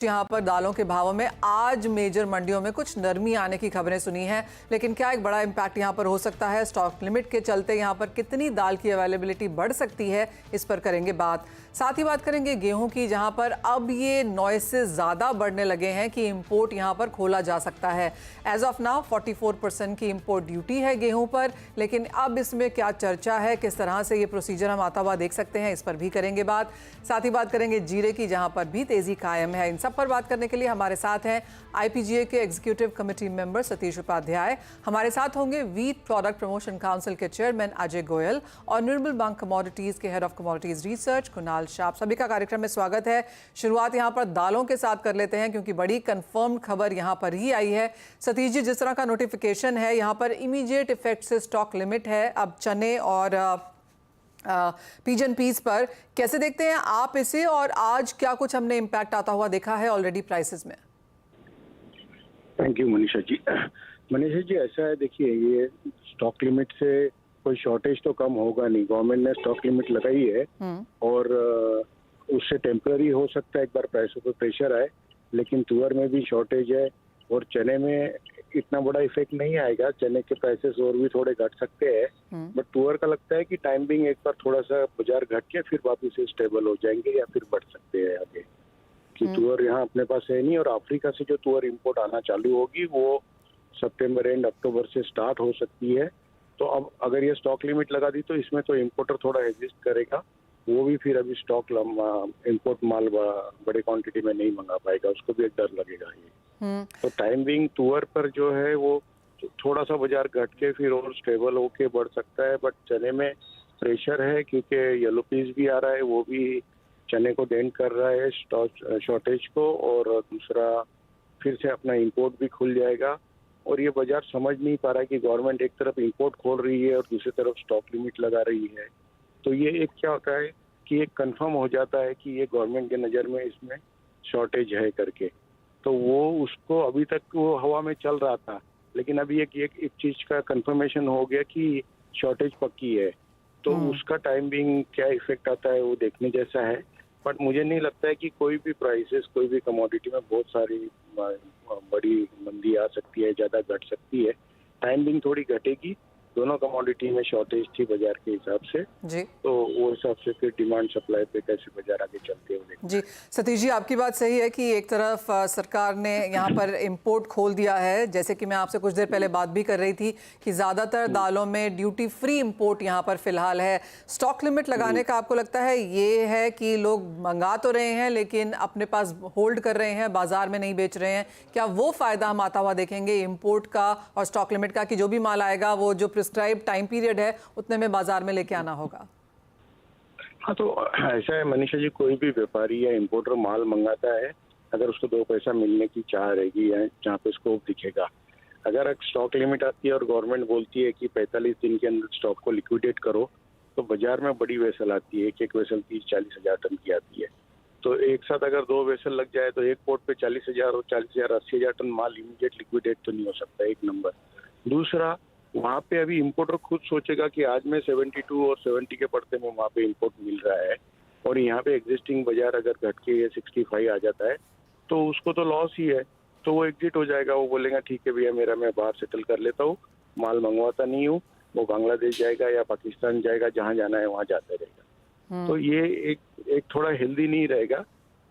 यहाँ पर दालों के भावों में आज मेजर मंडियों में कुछ नरमी आने की खबरें सुनी हैं, लेकिन क्या एक बड़ा इम्पैक्ट यहाँ पर हो सकता है? स्टॉक लिमिट के चलते यहाँ पर कितनी दाल की अवेलेबिलिटी बढ़ सकती है, इस पर करेंगे बात। साथ ही बात करेंगे गेहूं की, जहाँ पर अब ये नॉइसेस ज़्यादा बढ़ने लगे हैं कि इंपोर्ट यहाँ पर खोला जा सकता है। एज ऑफ नाउ 44% की इंपोर्ट ड्यूटी है गेहूँ पर, लेकिन अब इसमें क्या चर्चा है, किस तरह से ये प्रोसीजर हम आता हुआ देख सकते हैं, इस पर भी करेंगे बात। साथ ही बात करेंगे जीरे की, जहाँ पर भी तेज़ी कायम है। इन सब पर बात करने के लिए हमारे साथ हैं आईपीजीए के executive committee member Satish Upadhyay, हमारे साथ होंगे वीट प्रोडक्ट प्रमोशन काउंसिल के चेयरमैन अजय गोयल और निर्मल बैंक कमोडिटीज के head of commodities research Kunal Shah. सभी का कार्यक्रम में स्वागत है। शुरुआत यहाँ पर दालों के साथ कर लेते हैं, क्योंकि बड़ी कंफर्म खबर यहाँ पर ही आई है। सतीश जी, जिस तरह का नोटिफिकेशन है, यहाँ पर इमीडिएट इफेक्ट से स्टॉक लिमिट है अब चने और पिजन पीस पर, कैसे देखते हैं आप इसे, और आज क्या कुछ हमने इम्पैक्ट आता हुआ देखा है ऑलरेडी प्राइसेस में? Thank you Manisha ji. मनीषा जी, ऐसा है, देखिए, ये स्टॉक लिमिट से कोई शॉर्टेज तो कम होगा नहीं। गवर्नमेंट ने स्टॉक लिमिट लगाई है और उससे टेम्पररी हो सकता है एक बार प्राइसों पर प्रेशर आए, लेकिन तुअर में भी शॉर्टेज है और चने में इतना बड़ा इफेक्ट नहीं आएगा। चने के प्राइसेस और भी थोड़े घट सकते हैं, बट तुअर का लगता है कि टाइम बिंग एक बार थोड़ा सा बाजार घट के फिर वापस से स्टेबल हो जाएंगे या फिर बढ़ सकते हैं आगे। कि तुअर यहाँ अपने पास है नहीं, और अफ्रीका से जो तुअर इंपोर्ट आना चालू होगी वो सितंबर एंड अक्टूबर से स्टार्ट हो सकती है। तो अब अगर ये स्टॉक लिमिट लगा दी तो इसमें तो इम्पोर्टर थोड़ा एग्जिस्ट करेगा, वो भी फिर अभी स्टॉक इम्पोर्ट माल बड़े क्वांटिटी में नहीं मंगा पाएगा, उसको भी एक डर लगेगा ये। तो टाइम बिंग तुअर पर जो है वो थोड़ा सा बाजार घट के फिर और स्टेबल होके बढ़ सकता है, बट चने में प्रेशर है क्योंकि येलो पीस भी आ रहा है, वो भी चने को डेंट कर रहा है शॉर्टेज को, और दूसरा फिर से अपना इंपोर्ट भी खुल जाएगा। और ये बाजार समझ नहीं पा रहा है कि गवर्नमेंट एक तरफ इंपोर्ट खोल रही है और दूसरी तरफ स्टॉक लिमिट लगा रही है। तो ये एक क्या होता है कि एक कंफर्म हो जाता है कि ये गवर्नमेंट के नज़र में इसमें शॉर्टेज है करके, तो वो उसको अभी तक वो हवा में चल रहा था, लेकिन अभी एक चीज का कंफर्मेशन हो गया कि शॉर्टेज पक्की है। तो उसका टाइम बिंग क्या इफेक्ट आता है वो देखने जैसा है, बट मुझे नहीं लगता है कि कोई भी प्राइसेस कोई भी कमोडिटी में बहुत सारी बड़ी मंदी आ सकती है, ज्यादा घट सकती है। टाइम बिंग थोड़ी घटेगी, दोनों कमोडिटी में शॉर्टेज थी बाजार के हिसाब से जी, तो वो हिसाब से फिर डिमांड सप्लाई पे कैसे बाजार आगे चलते हुए जी। सतीश जी, आपकी बात सही है कि एक तरफ सरकार ने यहाँ पर इंपोर्ट खोल दिया है, जैसे कि मैं आपसे कुछ देर पहले बात भी कर रही थी कि ज़्यादातर दालों में ड्यूटी फ्री इंपोर्ट यहाँ पर फिलहाल है। स्टॉक लिमिट लगाने का आपको लगता है ये है कि लोग मंगा तो रहे हैं लेकिन अपने पास होल्ड कर रहे हैं, बाजार में नहीं बेच रहे हैं, क्या वो फायदा हम आता हुआ देखेंगे इंपोर्ट का और स्टॉक लिमिट का, कि जो भी माल आएगा वो जो प्रिस्क्राइब टाइम पीरियड है उतने में बाजार में लेके आना होगा? हाँ, तो ऐसा है मनीषा जी, कोई भी व्यापारी या इंपोर्टर माल मंगाता है, अगर उसको 2 पैसा मिलने की चाह रहेगी या जहाँ पे स्कोप दिखेगा। अगर स्टॉक लिमिट आती है और गवर्नमेंट बोलती है कि 45 दिन के अंदर स्टॉक को लिक्विडेट करो, तो बाजार में बड़ी वेसल आती है, एक वेसल 30-40 हजार टन की आती है। तो एक साथ अगर 2 वेसल लग जाए तो एक पोर्ट पे 40,000 और 40,000 80,000 टन माल इमीडिएट लिक्विडेट तो नहीं हो सकता, एक नंबर। दूसरा, वहाँ पे अभी इंपोर्टर खुद सोचेगा कि आज में 72 और 70 के पड़ते में वहाँ पे इंपोर्ट मिल रहा है, और यहाँ पे एग्जिस्टिंग बाजार अगर घट के 65 आ जाता है तो उसको तो लॉस ही है। तो वो एग्जिट हो जाएगा, वो बोलेगा ठीक है भैया, मेरा मैं बाहर सेटल कर लेता हूँ, माल मंगवाता नहीं हूँ। वो बांग्लादेश जाएगा या पाकिस्तान जाएगा, जहाँ जाना है वहाँ जाता रहेगा। तो ये एक थोड़ा हेल्दी नहीं रहेगा।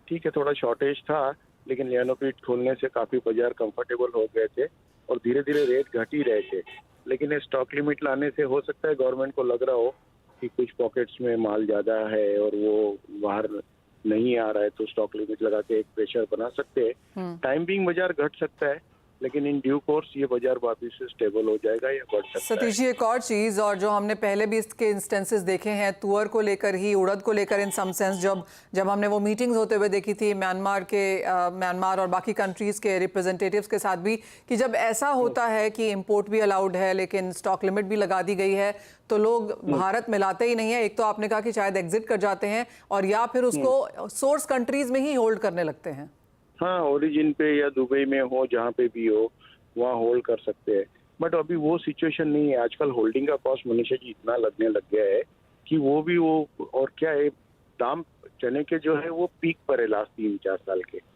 ठीक है, थोड़ा शॉर्टेज था, लेकिन लियानो पीट खोलने से काफी बाजार कंफर्टेबल हो गए थे और धीरे धीरे रेट घट ही रहे थे। लेकिन स्टॉक लिमिट लाने से हो सकता है गवर्नमेंट को लग रहा हो कि कुछ पॉकेट्स में माल ज्यादा है और वो बाहर नहीं आ रहा है, तो स्टॉक लिमिट लगा के एक प्रेशर बना सकते हैं। टाइम बिंग बाजार घट सकता है, लेकिन इन ड्यू कोर्स ये बाजार वापस से स्टेबल हो जाएगा या बढ़ सकता है। सतीश जी, एक और चीज, और जो हमने पहले भी इसके इंस्टेंसेस देखे हैं तुअर को लेकर ही, उड़द को लेकर, इन सम सेंस जब हमने वो मीटिंग्स होते हुए देखी थी म्यांमार और बाकी कंट्रीज के रिप्रेजेंटेटिव्स के साथ भी, कि जब ऐसा होता है कि इंपोर्ट भी अलाउड है लेकिन स्टॉक लिमिट भी लगा दी गई है तो लोग भारत में लाते ही नहीं है। एक तो आपने कहा कि शायद एग्जिट कर जाते हैं, और या फिर उसको सोर्स कंट्रीज में ही होल्ड करने लगते हैं। हाँ, ओरिजिन पे या दुबई में हो, जहाँ पे भी हो वहाँ होल्ड कर सकते हैं, बट अभी वो सिचुएशन नहीं है। आजकल होल्डिंग का कॉस्ट मनीषा जी इतना लगने लग गया है कि वो और क्या है, दाम चने के जो है वो पीक पर है लास्ट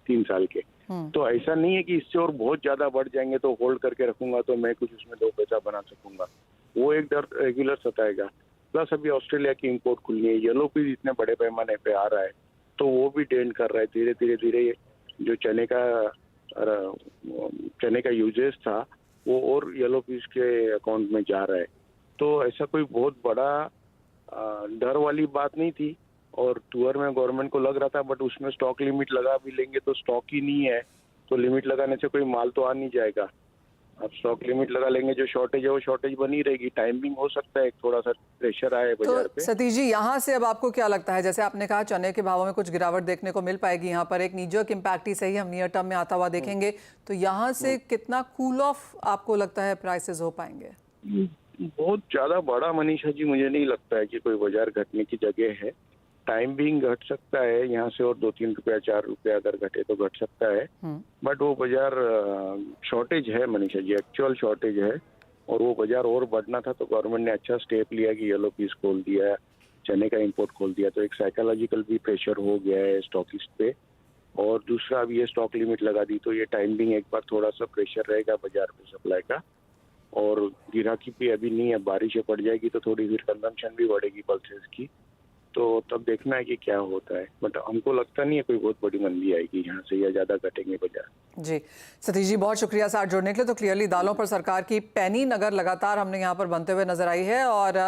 3 साल के। तो ऐसा नहीं है कि इससे और बहुत ज्यादा बढ़ जाएंगे तो होल्ड करके रखूंगा तो मैं कुछ उसमें 2 पैसा बना सकूंगा, वो एक डर रेगुलर सताएगा। प्लस अभी ऑस्ट्रेलिया की इंपोर्ट खुलनी है, येलो पीस इतने बड़े पैमाने पे आ रहा है तो वो भी डेंट कर रहा है धीरे धीरे जो चने का यूजेस था वो और येलो पीस के अकाउंट में जा रहा है। तो ऐसा कोई बहुत बड़ा डर वाली बात नहीं थी और टूर में गवर्नमेंट को लग रहा था, बट उसमें स्टॉक लिमिट लगा भी लेंगे तो स्टॉक ही नहीं है, तो लिमिट लगाने से कोई माल तो आ नहीं जाएगा। अब स्टॉक लिमिट लगा लेंगे, जो शॉर्टेज है वो शॉर्टेज बनी रहेगी, टाइमिंग हो सकता है थोड़ा सा प्रेशर आए बाजार पे। सतीश जी, यहाँ से अब आपको क्या लगता है, जैसे आपने कहा चने के भावों में कुछ गिरावट देखने को मिल पाएगी, यहाँ पर एक नीजर्क इम्पैक्ट ही सही हम नियर टर्म में आता हुआ देखेंगे, तो यहाँ से कितना कूल ऑफ आपको लगता है प्राइसेस हो पाएंगे? बहुत ज्यादा बड़ा मनीषा जी मुझे नहीं लगता है कि कोई बाजार घटने की जगह है। टाइम भी घट सकता है यहाँ से और 2-3 रुपया 4 रुपया अगर घटे तो घट सकता है, बट वो बाजार शॉर्टेज है मनीषा जी, एक्चुअल शॉर्टेज है और वो बाजार और बढ़ना था तो गवर्नमेंट ने अच्छा स्टेप लिया कि येलो पीस खोल दिया, चने का इंपोर्ट खोल दिया, तो एक साइकोलॉजिकल भी प्रेशर हो गया है स्टॉकिस्ट पे। और दूसरा अब ये स्टॉक लिमिट लगा दी तो ये टाइमिंग एक बार थोड़ा सा प्रेशर रहेगा बाजार पे सप्लाई का, और गिराकी भी अभी नहीं है, बारिशें पड़ जाएगी तो थोड़ी फिर कंजम्पशन भी बढ़ेगी पल्सेस की, तो तब देखना है कि क्या होता है। बट हमको लगता नहीं है कोई बहुत बड़ी मंदी आएगी यहाँ से या ज्यादा घटेंगे बाजार। जी सतीश जी, बहुत शुक्रिया साथ जुड़ने के लिए। तो क्लियरली दालों पर सरकार की पैनी नगर लगातार हमने यहाँ पर बनते हुए नजर आई है और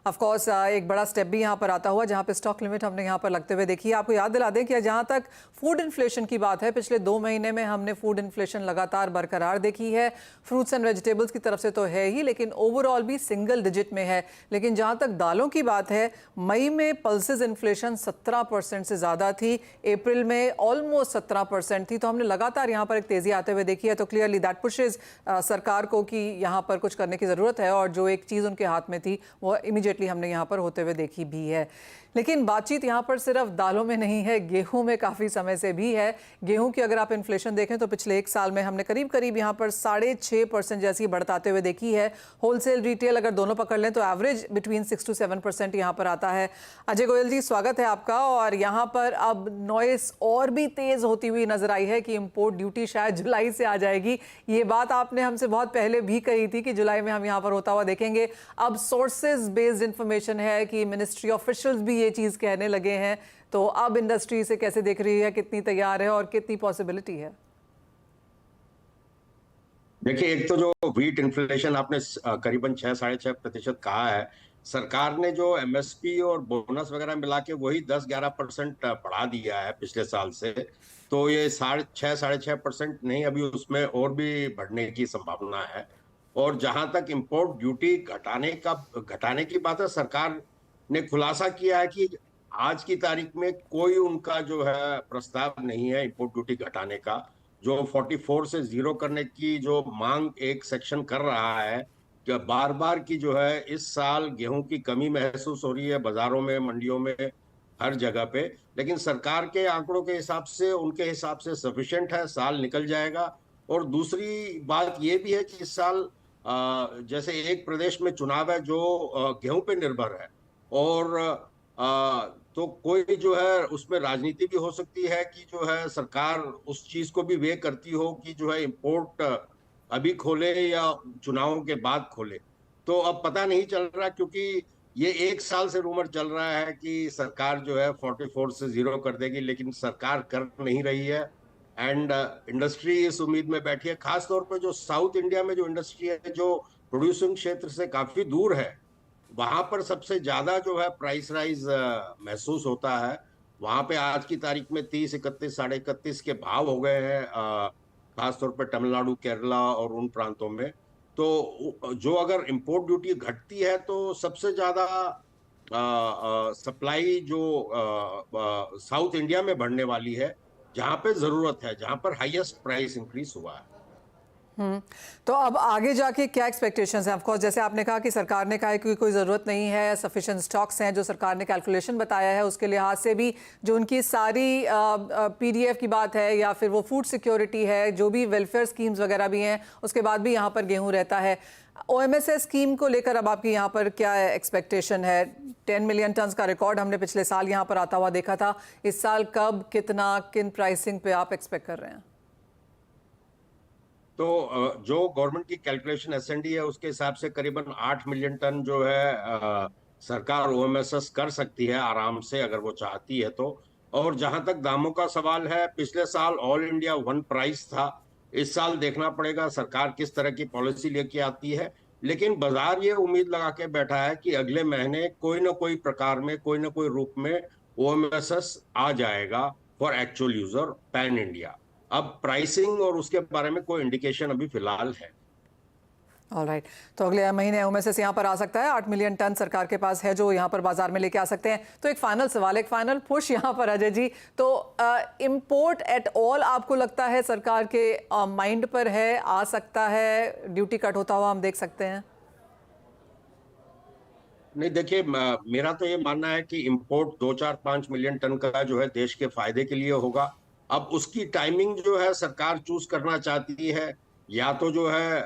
ऑफ कोर्स एक बड़ा स्टेप भी यहाँ पर आता हुआ जहाँ पे स्टॉक लिमिट हमने यहाँ पर लगते हुए देखी है। आपको याद दिला दें कि जहाँ तक फूड इन्फ्लेशन की बात है, पिछले 2 महीने में हमने फूड इन्फ्लेशन लगातार बरकरार देखी है। फ्रूट्स एंड वेजिटेबल्स की तरफ से तो है ही, लेकिन ओवरऑल भी सिंगल डिजिट में है। लेकिन जहाँ तक दालों की बात है, मई में पल्सेस इन्फ्लेशन 17% से ज़्यादा थी, अप्रैल में ऑलमोस्ट 17% थी, तो हमने लगातार यहाँ पर एक तेज़ी आते हुए देखी है। तो क्लियरली दैट पुशेज सरकार को कि यहाँ पर कुछ करने की ज़रूरत है, और जो एक चीज़ उनके हाथ में थी वो इमीडिएटली हमने यहाँ पर होते हुए देखी भी है। लेकिन बातचीत यहाँ पर सिर्फ दालों में नहीं है, गेहूं में काफ़ी समय से भी है। गेहूं की अगर आप इन्फ्लेशन देखें तो पिछले 1 साल में हमने करीब करीब यहाँ पर 6.5% जैसी बढ़ताते हुए देखी है। होलसेल रिटेल अगर दोनों पकड़ लें तो एवरेज बिटवीन 6 to 7% यहाँ पर आता है। अजय गोयल जी, स्वागत है आपका। और यहाँ पर अब नॉइस और भी तेज़ होती हुई नजर आई है कि इम्पोर्ट ड्यूटी शायद जुलाई से आ जाएगी। ये बात आपने हमसे बहुत पहले भी कही थी कि जुलाई में हम यहाँ पर होता हुआ देखेंगे। अब सोर्सेज बेस्ड इंफॉर्मेशन है कि मिनिस्ट्री ऑफिशियल्स भी ये चीज़ कहने लगे हैं, तो अब इंडस्ट्री इसे कैसे देख रही है, कितनी तैयार है और कितनी पॉसिबिलिटी है? देखिए, एक तो जो व्हीट इन्फ्लेशन आपने करीबन 6-6.5% कहा है, सरकार ने जो एमएसपी और बोनस वगैरह मिला के वही 10-11% बढ़ा दिया है पिछले साल से, तो ये 6.5% नहीं, अभी उसमें और भी बढ़ने की संभावना है। और जहां तक इंपोर्ट ड्यूटी घटाने की बात है, सरकार ने खुलासा किया है कि आज की तारीख में कोई उनका जो है प्रस्ताव नहीं है इंपोर्ट ड्यूटी घटाने का। जो 44 से 0 करने की जो मांग एक सेक्शन कर रहा है, कि बार बार की जो है इस साल गेहूं की कमी महसूस हो रही है बाजारों में, मंडियों में, हर जगह पे, लेकिन सरकार के आंकड़ों के हिसाब से, उनके हिसाब से सफिशिएंट है, साल निकल जाएगा। और दूसरी बात ये भी है कि इस साल जैसे एक प्रदेश में चुनाव है जो गेहूं पे निर्भर है, और तो कोई जो है उसमें राजनीति भी हो सकती है कि जो है सरकार उस चीज को भी वे करती हो कि जो है इंपोर्ट अभी खोले या चुनावों के बाद खोले। तो अब पता नहीं चल रहा, क्योंकि ये 1 साल से रूमर चल रहा है कि सरकार जो है 44 से 0 कर देगी, लेकिन सरकार कर नहीं रही है। एंड इंडस्ट्री इस उम्मीद में बैठी है, खासतौर पर जो साउथ इंडिया में जो इंडस्ट्री है, जो प्रोड्यूसिंग क्षेत्र से काफी दूर है, वहां पर सबसे ज्यादा जो है प्राइस राइज महसूस होता है। वहां पे आज की तारीख में 30, 31, 31.5 के भाव हो गए हैं, खासतौर पर तमिलनाडु, केरला और उन प्रांतों में। तो जो अगर इंपोर्ट ड्यूटी घटती है तो सबसे ज्यादा सप्लाई जो साउथ इंडिया में बढ़ने वाली है, जहां पे जरूरत है, जहां पर हाईएस्ट प्राइस इंक्रीज हुआ है। तो अब आगे जाके क्या एक्सपेक्टेशंस हैं? ऑफ कोर्स जैसे आपने कहा कि सरकार ने कहा है कि कोई ज़रूरत नहीं है, सफिशिएंट स्टॉक्स हैं, जो सरकार ने कैलकुलेशन बताया है उसके लिहाज से भी, जो उनकी सारी पीडीएफ की बात है या फिर वो फूड सिक्योरिटी है, जो भी वेलफेयर स्कीम्स वगैरह भी हैं, उसके बाद भी यहाँ पर गेहूँ रहता है। ओएमएसएस स्कीम को लेकर अब आपकी यहाँ पर क्या एक्सपेक्टेशन है? 10 मिलियन टन का रिकॉर्ड हमने पिछले साल यहाँ पर आता हुआ देखा था। इस साल कब, कितना, किन प्राइसिंग पे आप एक्सपेक्ट कर रहे हैं? तो जो गवर्नमेंट की कैलकुलेशन एसएनडी है उसके हिसाब से करीबन 8 मिलियन टन जो है सरकार ओएमएसएस कर सकती है आराम से, अगर वो चाहती है तो। और जहां तक दामों का सवाल है, पिछले साल ऑल इंडिया वन प्राइस था। इस साल देखना पड़ेगा सरकार किस तरह की पॉलिसी लेके आती है, लेकिन बाजार ये उम्मीद लगा के बैठा है कि अगले महीने कोई ना कोई प्रकार में, कोई ना कोई रूप में ओएमएसएस आ जाएगा for actual user pan India. अब प्राइसिंग और उसके बारे में कोई इंडिकेशन अभी फिलहाल है। ऑलराइट, तो अगले महीने ओएमएसएस यहाँ पर आ सकता है। 8 मिलियन टन सरकार के पास है जो यहाँ पर बाजार में लेके आ सकते हैं। तो एक फाइनल सवाल, एक फाइनल पुश यहाँ पर अजय जी, तो इंपोर्ट एट ऑल आपको लगता है सरकार के माइंड पर है, आ सकता है, ड्यूटी कट होता हुआ हम देख सकते हैं? नहीं, देखिए, मेरा तो ये मानना है कि इंपोर्ट 2-4-5 मिलियन टन का जो है देश के फायदे के लिए होगा। अब उसकी टाइमिंग जो है सरकार चूज करना चाहती है, या तो जो है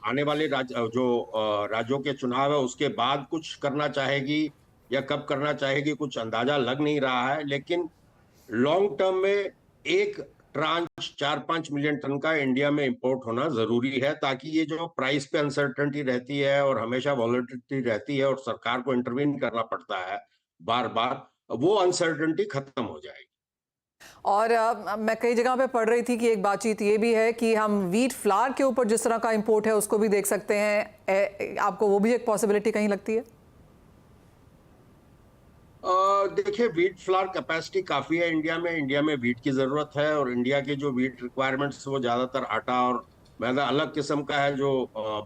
आने वाले राज्यों के चुनाव है उसके बाद कुछ करना चाहेगी, या कब करना चाहेगी कुछ अंदाजा लग नहीं रहा है। लेकिन लॉन्ग टर्म में एक ट्रांच 4-5 मिलियन टन का इंडिया में इंपोर्ट होना जरूरी है, ताकि ये जो प्राइस पे अनसर्टेनिटी रहती है और हमेशा वॉलेटिलिटी रहती है और सरकार को इंटरवीन करना पड़ता है बार बार, वो अनसर्टेनिटी खत्म हो जाएगी। और मैं कई जगह पे पढ़ रही थी कि एक बातचीत ये भी है कि हम व्हीट फ्लावर के ऊपर जिस तरह का इंपोर्ट है उसको भी देख सकते हैं। आपको वो भी एक पॉसिबिलिटी कहीं लगती है? देखिए, व्हीट फ्लावर कैपेसिटी काफी है इंडिया में व्हीट की जरूरत है, और इंडिया के जो व्हीट रिक्वायरमेंट्स वो ज्यादातर आटा और मैदा अलग किस्म का है जो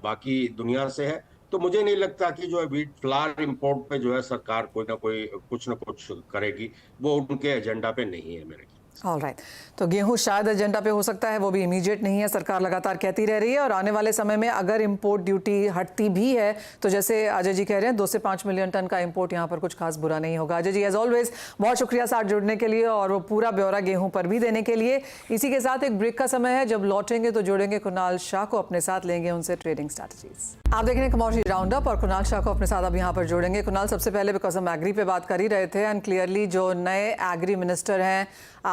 बाकी दुनिया से है। तो मुझे नहीं लगता कि जो है व्हीट फ्लावर इंपोर्ट पे जो है सरकार कोई ना कोई कुछ ना कुछ करेगी, वो उनके एजेंडा पे नहीं है मेरे ख्याल से। ऑलराइट, तो गेहूं शायद एजेंडा पे हो सकता है, वो भी इमीडिएट नहीं है, सरकार लगातार कहती रह रही है। और आने वाले समय में अगर इंपोर्ट ड्यूटी हटती भी है तो जैसे अजय जी कह रहे हैं 2 से 5 मिलियन टन का इंपोर्ट यहाँ पर कुछ खास बुरा नहीं होगा। अजय जी एज ऑलवेज बहुत शुक्रिया साथ जुड़ने के लिए और वो पूरा ब्यौरा गेहूं पर भी देने के लिए। इसी के साथ एक ब्रेक का समय है, जब लौटेंगे तो जोड़ेंगे कुणाल शाह को अपने साथ, लेंगे उनसे ट्रेडिंग स्ट्रैटेजीज। आप देख रहे हैं कमोडिटी राउंड अप और कुणाल शाह को अपने साथ अब यहाँ पर जोड़ेंगे। कुणाल, सबसे पहले बिकॉज हम एग्री पे बात कर ही रहे थे एंड क्लियरली जो नए एग्री मिनिस्टर हैं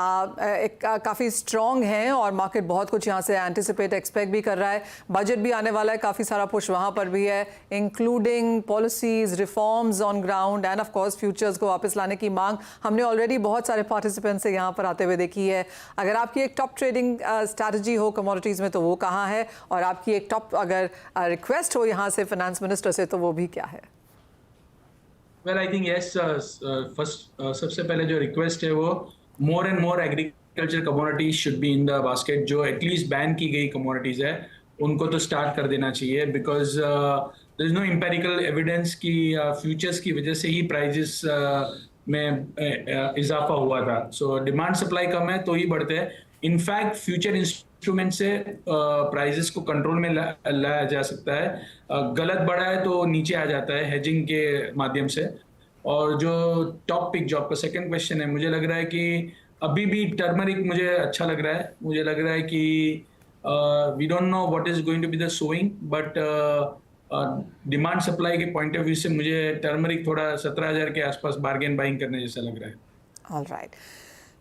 काफ़ी स्ट्रॉन्ग हैं और मार्केट बहुत कुछ यहाँ से एंटिसिपेट एक्सपेक्ट भी कर रहा है। बजट भी आने वाला है, काफ़ी सारा पुश वहाँ पर भी है, including policies, reforms on ground end of course futures को वापस लाने की मांग हमने ऑलरेडी बहुत सारे पार्टिसिपेंट्स से यहाँ पर आते हुए देखी है। अगर आपकी एक टॉप ट्रेडिंग स्ट्रैटेजी हो कमोडिटीज़ में तो वो कहाँ है, और आपकी एक टॉप अगर रिक्वेस्ट हो यहाँ से फाइनेंस मिनिस्टर से तो वो भी क्या है? Well, I think yes, first सबसे पहले जो रिक्वेस्ट है वो more and more agriculture commodities should be in the basket. जो एटलीस्ट बैन की गई कमोडिटीज है उनको तो स्टार्ट कर देना चाहिए, because there is no empirical evidence कि फ्यूचर्स की वजह से ही प्राइजेस में इजाफा हुआ था। सो डिमांड सप्लाई कम है तो ही बढ़ते हैं। इनफैक्ट फ्यूचर इंस्ट्रूमेंट से प्राइजेस को कंट्रोल में लाया जा सकता है। गलत बढ़ा है तो नीचे आ जाता है हेजिंग के माध्यम से। और जो टॉप पिक, जो आपका सेकंड क्वेश्चन है, मुझे लग रहा है कि अभी भी टर्मरिक मुझे अच्छा लग रहा है। मुझे लग रहा है कि we don't know what is going to be the sowing, but demand supply के पॉइंट ऑफ व्यू से मुझे टर्मरिक थोड़ा 17,000 के आसपास बार्गेन बाइंग करने जैसा लग रहा है। ऑलराइट,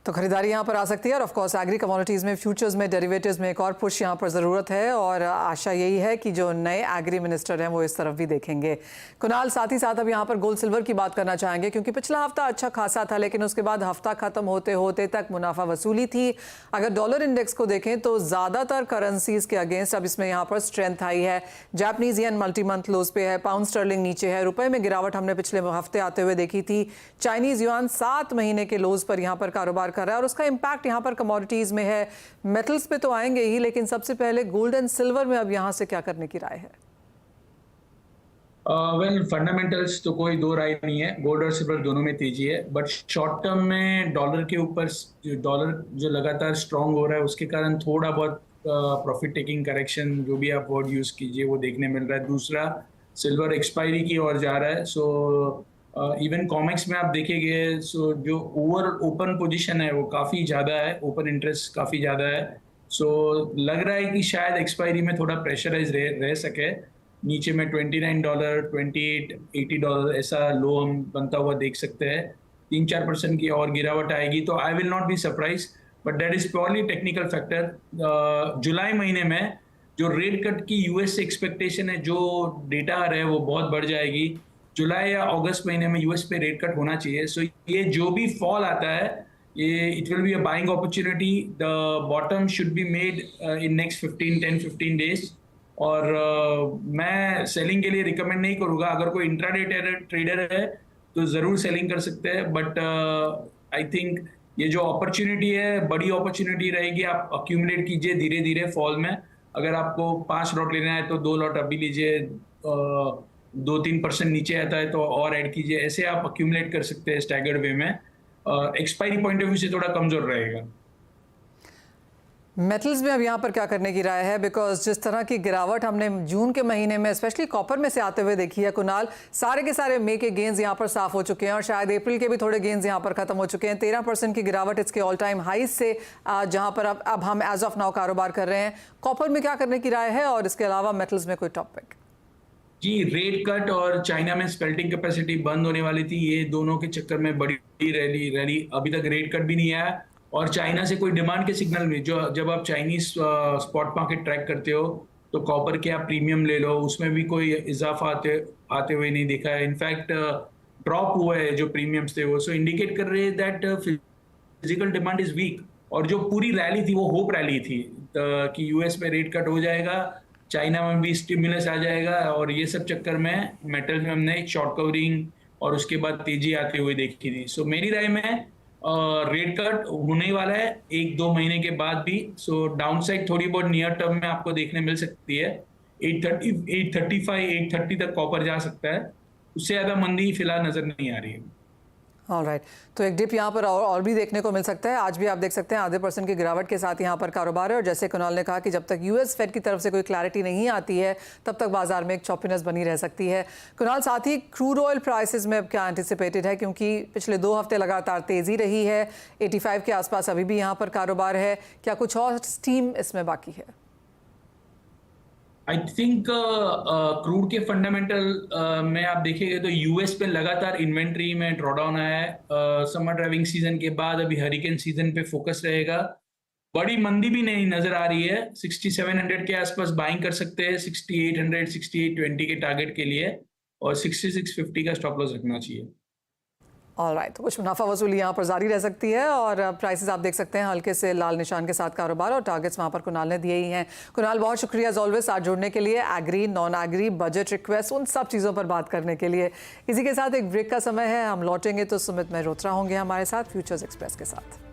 तो खरीदारी यहाँ पर आ सकती है और ऑफ कोर्स एग्री कमोडिटीज़ में, फ्यूचर्स में, डेरिवेटिव्स में एक और पुश यहाँ पर ज़रूरत है और आशा यही है कि जो नए एग्री मिनिस्टर हैं वो इस तरफ भी देखेंगे। कुणाल, साथ ही साथ अब यहाँ पर गोल्ड सिल्वर की बात करना चाहेंगे क्योंकि पिछला हफ्ता अच्छा खासा था लेकिन उसके बाद हफ्ता ख़त्म होते होते तक मुनाफा वसूली थी। अगर डॉलर इंडेक्स को देखें तो ज़्यादातर करेंसीज़ के अगेंस्ट अब इसमें यहाँ पर स्ट्रेंथ आई है। जापानीज येन मल्टी मंथ लोज पे है, पाउंड स्टर्लिंग नीचे है, रुपए में गिरावट हमने पिछले हफ्ते आते हुए देखी थी। चाइनीज़ युआन 7 महीने के लोज पर यहाँ पर कारोबार कर रहा है और उसका इम्पैक्ट यहाँ पर कमोडिटीज में है। मेटल्स पे तो आएंगे ही, लेकिन सबसे पहले गोल्ड एंड सिल्वर में अब यहाँ से क्या करने की राय है? वेल, फंडामेंटल्स तो कोई दो राय नहीं है, गोल्ड और सिल्वर दोनों में तेजी है। बट शॉर्ट टर्म में डॉलर के ऊपर, डॉलर जो लगातार स्ट्रांग हो रहा है उसके कारण थोड़ा बहुत प्रॉफिट टेकिंग करेक्शन, जो भी आप वर्ड यूज कीजिए, वो देखने मिल रहा है। दूसरा, सिल्वर एक्सपायरी की ओर जा रहा है। सो इवन कॉमिक्स में आप देखेंगे, सो जो ओपन पोजीशन है वो काफ़ी ज़्यादा है, ओपन इंटरेस्ट काफ़ी ज़्यादा है। सो लग रहा है कि शायद एक्सपायरी में थोड़ा प्रेशराइज रह सके। नीचे में $29, $28, $80 ऐसा लो हम बनता हुआ देख सकते हैं। 3-4% की और गिरावट आएगी तो I will not be surprise, but that is purely technical factor. जुलाई महीने में जो रेट कट की यूएस से एक्सपेक्टेशन है, जो डेटा आ रहा है वो बहुत बढ़ जाएगी। जुलाई या अगस्त महीने में यूएस पे रेट कट होना चाहिए। सो ये जो भी फॉल आता है, ये it will be a buying opportunity. The bottom should be made in next 10-15 days. और मैं सेलिंग के लिए रिकमेंड नहीं करूँगा। अगर कोई इंट्राडे ट्रेडर है तो ज़रूर सेलिंग कर सकते हैं, बट आई थिंक ये जो अपॉर्चुनिटी है बड़ी अपॉर्चुनिटी रहेगी। आप अक्यूमुलेट कीजिए धीरे धीरे फॉल में। अगर आपको 5 लॉट लेना है तो 2 लॉट अभी लीजिए, 2-3% नीचे आता है तो और ऐड कीजिए। ऐसे आप अक्यूमुलेट कर सकते हैं स्टैगर्ड वे में। एक्सपायरी पॉइंट ऑफ व्यू से थोड़ा कमजोर रहेगा। मेटल्स में अब यहाँ पर क्या करने की राय है? बिकॉज जिस तरह की गिरावट हमने जून के महीने में स्पेशली कॉपर में से आते हुए देखी है कुणाल, सारे के सारे मई के गेंस यहाँ पर साफ हो चुके हैं और शायद अप्रैल के भी थोड़े गेंस यहाँ पर खत्म हो चुके हैं। 13% की गिरावट इसके ऑल टाइम हाई से जहाँ पर अब हम एज ऑफ नाउ कारोबार कर रहे हैं। कॉपर में क्या करने की राय है और इसके अलावा मेटल्स में कोई टॉपिक? जी, रेट कट और चाइना में स्पेल्टिंग कैपेसिटी बंद होने वाली थी, ये दोनों के चक्कर में बड़ी रैली अभी तक रेट कट भी नहीं आया। और चाइना से कोई डिमांड के सिग्नल भी, जो जब आप चाइनीज स्पॉट मार्केट ट्रैक करते हो तो कॉपर के आप प्रीमियम ले लो, उसमें भी कोई इजाफा आते हुए नहीं दिखा है। इनफैक्ट ड्रॉप हुआ है जो प्रीमियम्स थे वो। सो इंडिकेट कर रहे हैं that physical demand is weak. और जो पूरी रैली थी वो होप रैली थी कि यूएस में रेट कट हो जाएगा, चाइना में भी स्टिमुलस आ जाएगा, और ये सब चक्कर में मेटल में हमने एक शॉर्ट कवरिंग और उसके बाद तेजी आते हुए देखी थी। सो मेरी राय में रेट कट होने वाला है 1-2 महीने के बाद भी। सो डाउनसाइड थोड़ी बहुत नियर टर्म में आपको देखने मिल सकती है। 835, 830 तक कॉपर जा सकता है, उससे ज़्यादा मंदी फिलहाल नजर नहीं आ रही है। ऑलराइट, तो एक डिप यहाँ पर और भी देखने को मिल सकता है। आज भी आप देख सकते हैं 0.5% की गिरावट के साथ यहाँ पर कारोबार है। और जैसे कुणाल ने कहा कि जब तक यूएस फेड की तरफ से कोई क्लैरिटी नहीं आती है तब तक बाजार में एक चॉपीनेस बनी रह सकती है। कुणाल, साथ ही क्रूड ऑयल प्राइसेस में अब क्या एंटिसिपेटेड है? क्योंकि पिछले 2 हफ्ते लगातार तेजी रही है, 85 के आसपास अभी भी यहाँ पर कारोबार है। क्या कुछ और स्टीम इसमें बाकी है? आई थिंक क्रूड के फंडामेंटल में आप देखेंगे तो यूएस पे लगातार इन्वेंट्री में ड्रॉडाउन आया है। समर ड्राइविंग सीजन के बाद अभी हरिकेन सीजन पे फोकस रहेगा। बड़ी मंदी भी नहीं नजर आ रही है। 6700 के आसपास बाइंग कर सकते हैं, 6800, 6820 के टारगेट के लिए, और 6650 का स्टॉप लॉस रखना चाहिए। ऑलराइट, तो कुछ मुनाफा वसूली यहाँ पर जारी रह सकती है। और प्राइसेस आप देख सकते हैं हल्के से लाल निशान के साथ कारोबार, और टारगेट्स वहाँ पर कुणाल ने दिए ही हैं। कुणाल, बहुत शुक्रिया एज ऑलवेज साथ जुड़ने के लिए। Agri, non agri, budget request, उन सब चीज़ों पर बात करने के लिए। इसी के साथ एक ब्रेक का समय है, हम लौटेंगे तो सुमित मल्होत्रा होंगे हमारे साथ फ्यूचर्स एक्सप्रेस के साथ।